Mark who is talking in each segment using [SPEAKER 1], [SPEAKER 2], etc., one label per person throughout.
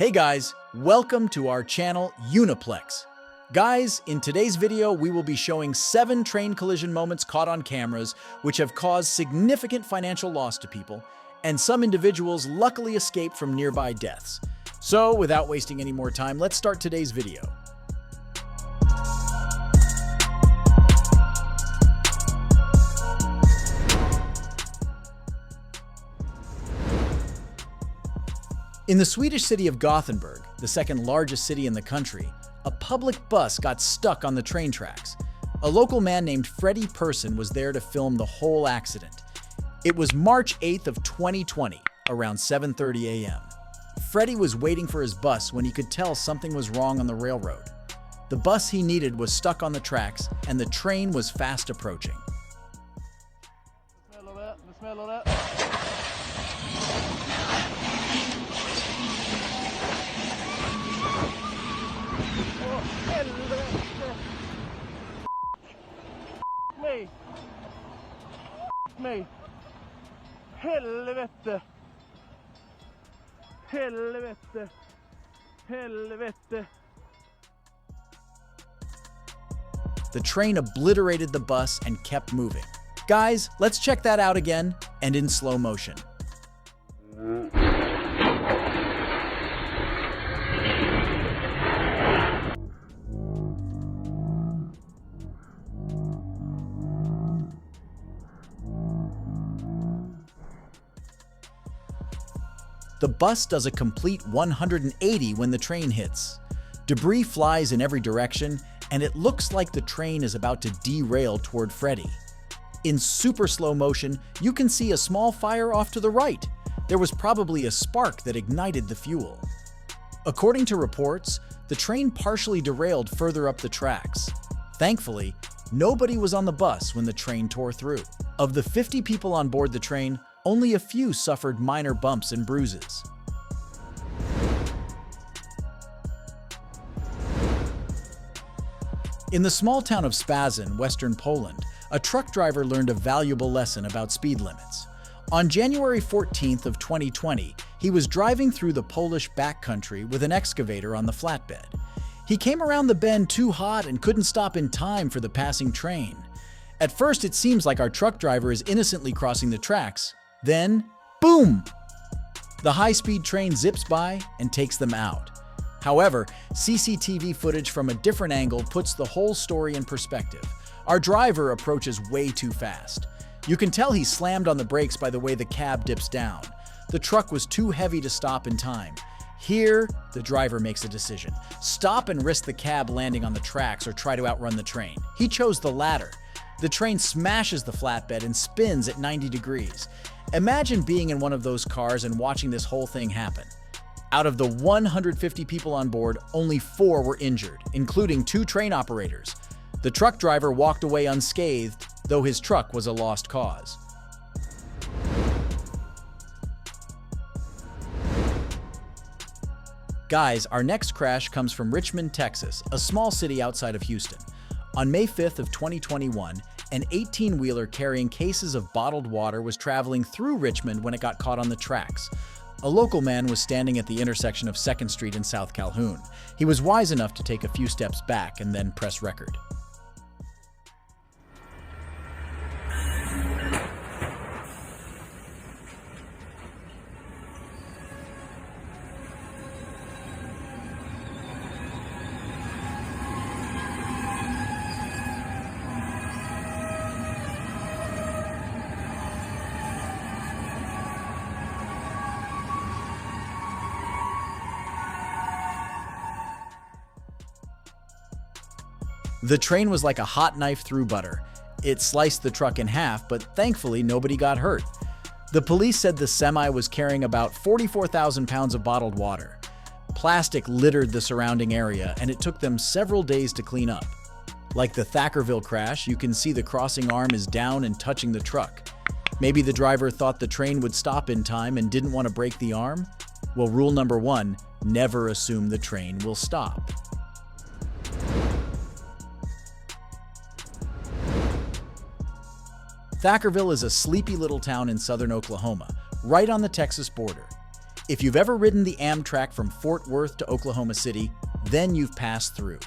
[SPEAKER 1] Hey guys, welcome to our channel Uniplex. Guys, in today's video we will be showing 7 train collision moments caught on cameras which have caused significant financial loss to people, and some individuals luckily escaped from nearby deaths. So without wasting any more time, let's start today's video. In the Swedish city of Gothenburg, the second largest city in the country, a public bus got stuck on the train tracks. A local man named Freddie Person was there to film the whole accident. It was March 8th of 2020, around 7:30 a.m. Freddie was waiting for his bus when he could tell something was wrong on the railroad. The bus he needed was stuck on the tracks, and the train was fast approaching.
[SPEAKER 2] Mig. Helvete. Helvete. Helvete.
[SPEAKER 1] The train obliterated the bus and kept moving. Guys, let's check that out again and in slow motion. The bus does a complete 180 when the train hits. Debris flies in every direction, and it looks like the train is about to derail toward Freddie. In super slow motion, you can see a small fire off to the right. There was probably a spark that ignited the fuel. According to reports, the train partially derailed further up the tracks. Thankfully, nobody was on the bus when the train tore through. Of the 50 people on board the train, only a few suffered minor bumps and bruises. In the small town of Spazin, western Poland, a truck driver learned a valuable lesson about speed limits. On January 14th of 2020, he was driving through the Polish backcountry with an excavator on the flatbed. He came around the bend too hot and couldn't stop in time for the passing train. At first, it seems like our truck driver is innocently crossing the tracks. Then, boom! The high-speed train zips by and takes them out. However, CCTV footage from a different angle puts the whole story in perspective. Our driver approaches way too fast. You can tell he slammed on the brakes by the way the cab dips down. The truck was too heavy to stop in time. Here, the driver makes a decision. Stop and risk the cab landing on the tracks or try to outrun the train. He chose the latter. The train smashes the flatbed and spins at 90 degrees. Imagine being in one of those cars and watching this whole thing happen. Out of the 150 people on board, only 4 were injured, including 2 train operators. The truck driver walked away unscathed, though his truck was a lost cause. Guys, our next crash comes from Richmond, Texas, a small city outside of Houston. On May 5th of 2021, an 18-wheeler carrying cases of bottled water was traveling through Richmond when it got caught on the tracks. A local man was standing at the intersection of 2nd Street and South Calhoun. He was wise enough to take a few steps back and then press record. The train was like a hot knife through butter. It sliced the truck in half, but thankfully nobody got hurt. The police said the semi was carrying about 44,000 pounds of bottled water. Plastic littered the surrounding area, and it took them several days to clean up. Like the Thackerville crash, you can see the crossing arm is down and touching the truck. Maybe the driver thought the train would stop in time and didn't want to break the arm? Well, rule number 1, never assume the train will stop. Thackerville is a sleepy little town in southern Oklahoma, right on the Texas border. If you've ever ridden the Amtrak from Fort Worth to Oklahoma City, then you've passed through.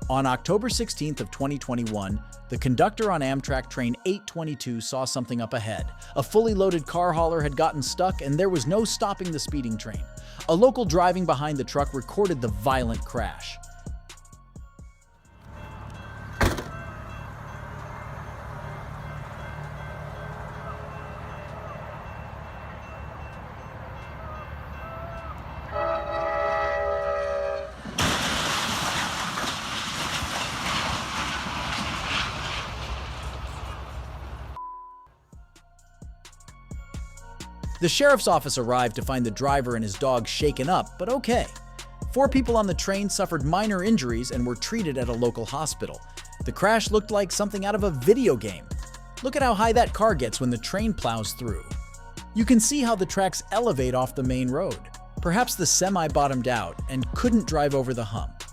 [SPEAKER 1] On October 16th of 2021, the conductor on Amtrak train 822 saw something up ahead. A fully loaded car hauler had gotten stuck and there was no stopping the speeding train. A local driving behind the truck recorded the violent crash. The sheriff's office arrived to find the driver and his dog shaken up, but okay. 4 people on the train suffered minor injuries and were treated at a local hospital. The crash looked like something out of a video game. Look at how high that car gets when the train plows through. You can see how the tracks elevate off the main road. Perhaps the semi bottomed out and couldn't drive over the hump.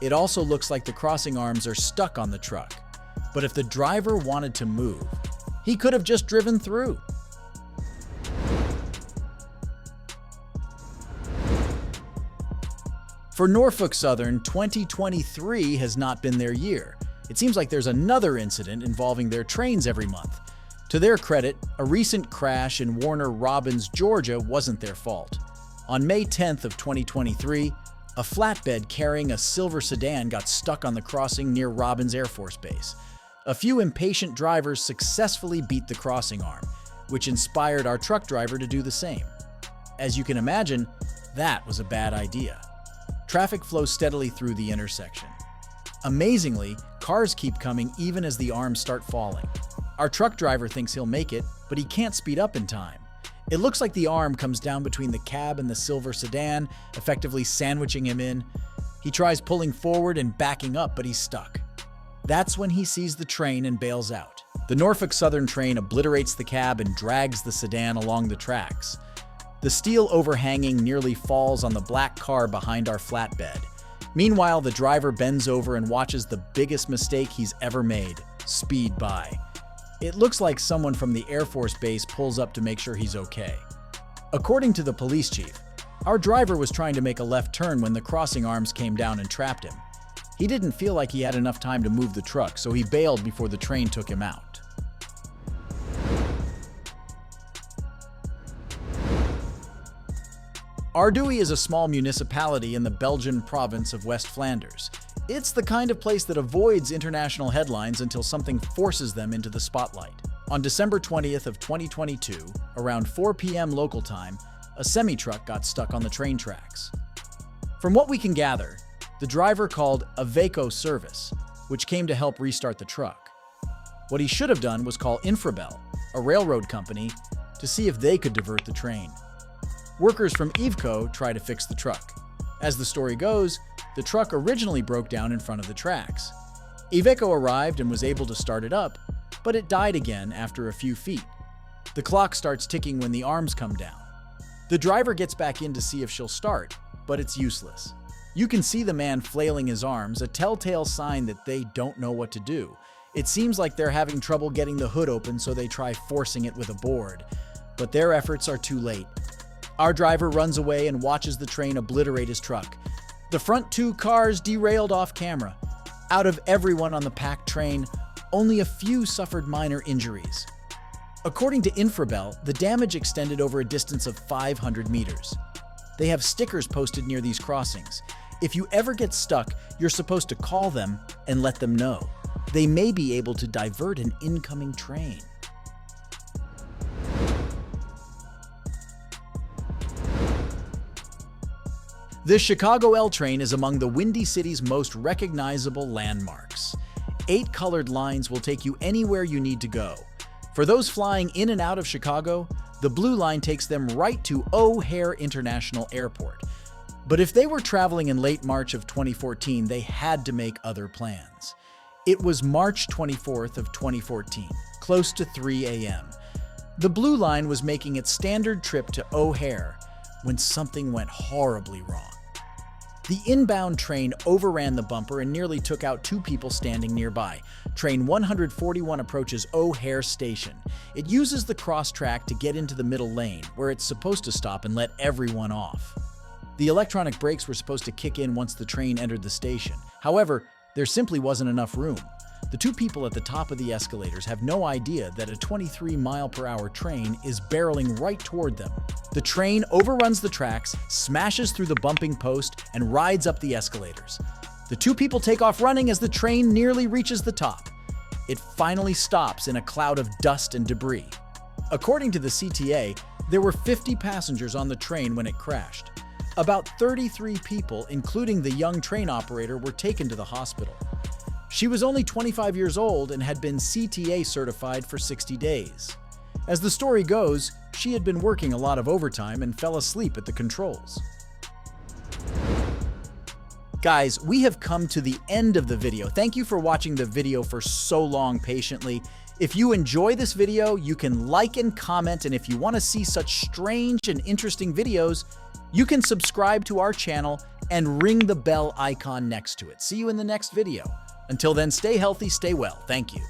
[SPEAKER 1] It also looks like the crossing arms are stuck on the truck. But if the driver wanted to move, he could have just driven through. For Norfolk Southern, 2023 has not been their year. It seems like there's another incident involving their trains every month. To their credit, a recent crash in Warner Robins, Georgia wasn't their fault. On May 10th of 2023, a flatbed carrying a silver sedan got stuck on the crossing near Robins Air Force Base. A few impatient drivers successfully beat the crossing arm, which inspired our truck driver to do the same. As you can imagine, that was a bad idea. Traffic flows steadily through the intersection. Amazingly, cars keep coming even as the arms start falling. Our truck driver thinks he'll make it, but he can't speed up in time. It looks like the arm comes down between the cab and the silver sedan, effectively sandwiching him in. He tries pulling forward and backing up, but he's stuck. That's when he sees the train and bails out. The Norfolk Southern train obliterates the cab and drags the sedan along the tracks. The steel overhanging nearly falls on the black car behind our flatbed. Meanwhile, the driver bends over and watches the biggest mistake he's ever made: speed by. It looks like someone from the Air Force Base pulls up to make sure he's okay. According to the police chief, our driver was trying to make a left turn when the crossing arms came down and trapped him. He didn't feel like he had enough time to move the truck, so he bailed before the train took him out. Ardouilly is a small municipality in the Belgian province of West Flanders. It's the kind of place that avoids international headlines until something forces them into the spotlight. On December 20th of 2022, around 4 p.m. local time, a semi-truck got stuck on the train tracks. From what we can gather, the driver called Iveco service, which came to help restart the truck. What he should have done was call Infrabel, a railroad company, to see if they could divert the train. Workers from Iveco try to fix the truck. As the story goes, the truck originally broke down in front of the tracks. Iveco arrived and was able to start it up, but it died again after a few feet. The clock starts ticking when the arms come down. The driver gets back in to see if she'll start, but it's useless. You can see the man flailing his arms, a telltale sign that they don't know what to do. It seems like they're having trouble getting the hood open, so they try forcing it with a board. But their efforts are too late. Our driver runs away and watches the train obliterate his truck. The front 2 cars derailed off camera. Out of everyone on the packed train, only a few suffered minor injuries. According to Infrabel, the damage extended over a distance of 500 meters. They have stickers posted near these crossings. If you ever get stuck, you're supposed to call them and let them know. They may be able to divert an incoming train. The Chicago L train is among the Windy City's most recognizable landmarks. 8 colored lines will take you anywhere you need to go. For those flying in and out of Chicago, the blue line takes them right to O'Hare International Airport. But if they were traveling in late March of 2014, they had to make other plans. It was March 24th of 2014, close to 3 a.m. The blue line was making its standard trip to O'Hare when something went horribly wrong. The inbound train overran the bumper and nearly took out 2 people standing nearby. Train 141 approaches O'Hare Station. It uses the cross-track to get into the middle lane, where it's supposed to stop and let everyone off. The electronic brakes were supposed to kick in once the train entered the station. However, there simply wasn't enough room. The 2 people at the top of the escalators have no idea that a 23-mile-per-hour train is barreling right toward them. The train overruns the tracks, smashes through the bumping post, and rides up the escalators. The 2 people take off running as the train nearly reaches the top. It finally stops in a cloud of dust and debris. According to the CTA, there were 50 passengers on the train when it crashed. About 33 people, including the young train operator, were taken to the hospital. She was only 25 years old and had been CTA certified for 60 days. As the story goes, she had been working a lot of overtime and fell asleep at the controls. Guys, we have come to the end of the video. Thank you for watching the video for so long patiently. If you enjoy this video, you can like and comment, and if you want to see such strange and interesting videos, you can subscribe to our channel and ring the bell icon next to it. See you in the next video. Until then, stay healthy, stay well. Thank you.